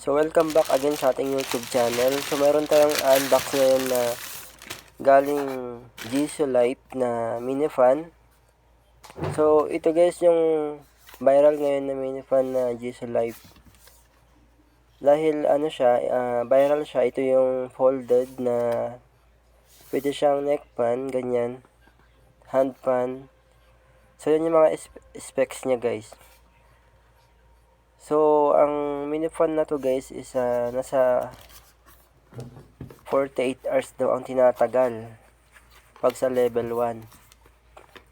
So welcome back again sa ating YouTube channel. So meron tayong unbox ngayon na galing Jisoo Life na mini fan. So ito guys yung viral ngayon na mini fan na Jisoo Life. Dahil ano siya, viral siya. Ito yung folded na pwede siyang neck fan, ganyan, hand fan. So yun yung mga specs niya guys. So ang mini fan na to guys is nasa 48 hours daw ang tinatagal pag sa level 1.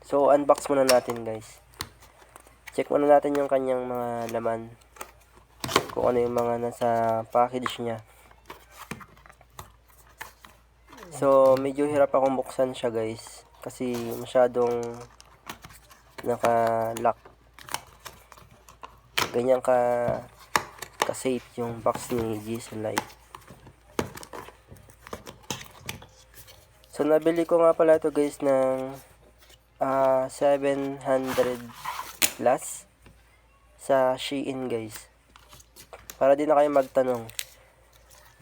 So unbox muna natin guys. Check muna natin yung kanyang mga laman, kung ano yung mga nasa package niya. So medyo hirap akong buksan siya guys, kasi masyadong naka-lock. Ganyan ka safe yung box ni Jisoo Life. So nabili ko nga pala ito guys ng 700 plus sa Shein guys. Para di na kayo magtanong.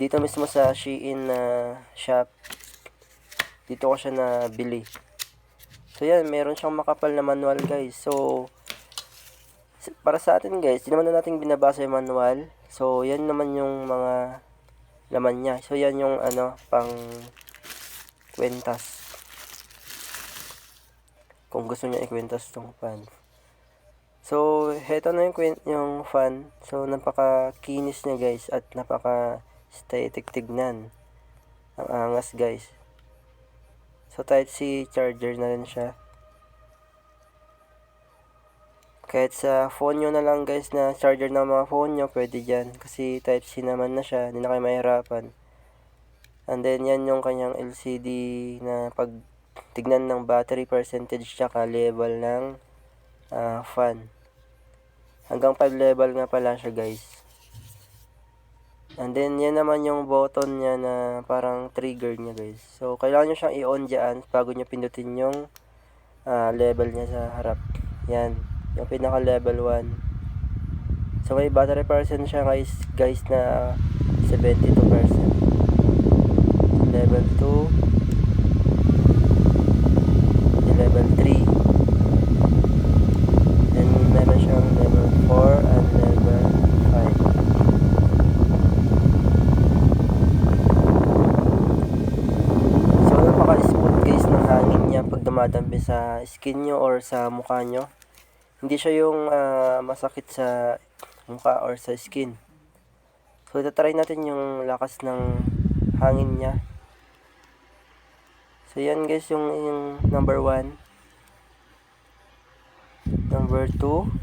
Dito mismo sa Shein na shop, dito ko siya nabili. So yan, meron siyang makapal na manual guys. So para sa atin guys, di naman na natin binabasa yung manual. So yan naman yung mga laman niya. So yan yung pang kwentas, kung gusto niya ikwentas tong fan. So heto na yung fan. So napaka-kinis niya guys, at napaka-aesthetic tignan. Ang angas guys. So type C charger na rin siya. Kahit sa phone nyo na lang guys, na charger ng mga phone nyo, pwede dyan. Kasi type C naman na siya, hindi na kayo mahirapan. And then yan yung kanyang LCD na pag tignan ng battery percentage tsaka level ng fan. Hanggang 5 level nga pala siya guys. And then yan naman yung button niya na parang trigger niya guys. So kailangan nyo siyang i-on dyan bago nyo pindutin yung level niya sa harap. Yan, yung pinaka level 1. So may battery percent siya guys na 72%. Level 2, level 3, then meron siyang level 4 and level 5. So napaka-smooth guys ng hangin niya pag dumadampi sa skin nyo or sa mukha nyo. Hindi siya yung masakit sa mukha or sa skin. So itatry natin yung lakas ng hangin niya. So yan guys yung number 1. Number 2.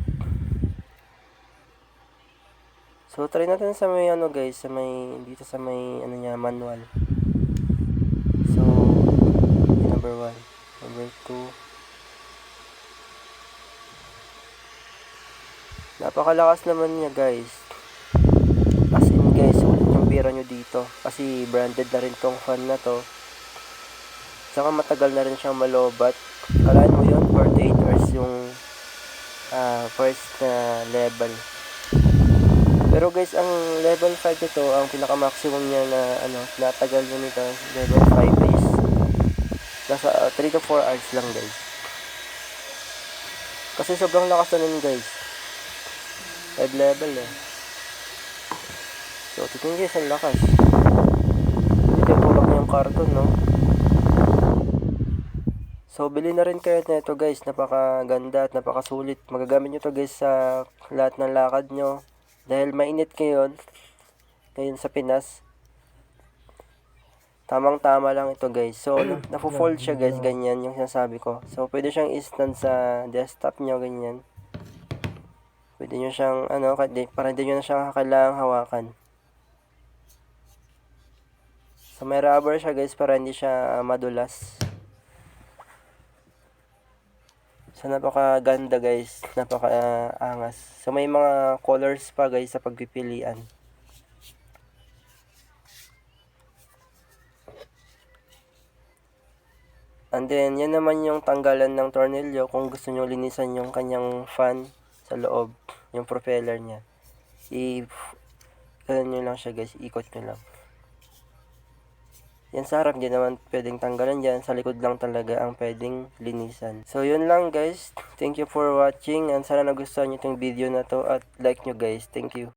So try natin sa may guys, sa may dito sa may niya, manual. So number 1, number 2. Napakalakas naman niya guys. As in guys, sulit yung pira nyo dito. Kasi branded na rin tong fan na to. Saka matagal na rin siyang malobat. Kalaan mo yun, 48 hours yung first na level. Pero guys, ang level 5 ito, ang pinaka-maximum niya na natagal niya nito, level 5 is nasa 3 to 4 hours lang guys. Kasi sobrang lakas na nun guys. 5 level eh. So titingin guys, ang lakas. Ito yung bulak niyang karton, no? So bili na rin kayo nito guys, napakaganda at napakasulit. Magagamit nyo to guys sa lahat ng lakad nyo. Dahil mainit ngayon sa Pinas. Tamang tama lang ito guys. So napo-fold siya guys, ganyan yung sinasabi ko. So pwede siyang i-stand sa desktop nyo, ganyan. Pwede nyo siyang para hindi nyo na siyang kailangang hawakan. So may rubber siya guys para hindi siya madulas. So napakaganda guys, napaka-angas. So may mga colors pa guys sa pagpipilian. And then yan naman yung tanggalan ng tornilyo kung gusto nyo linisan yung kanyang fan sa loob, yung propeller niya. ganun nyo lang siya guys, ikot nyo lang. Yan sa harap, hindi naman pwedeng tanggalan yan. Sa likod lang talaga ang pwedeng linisan. So, yun lang guys. Thank you for watching and sana nagustuhan nyo itong video na to at like nyo guys. Thank you.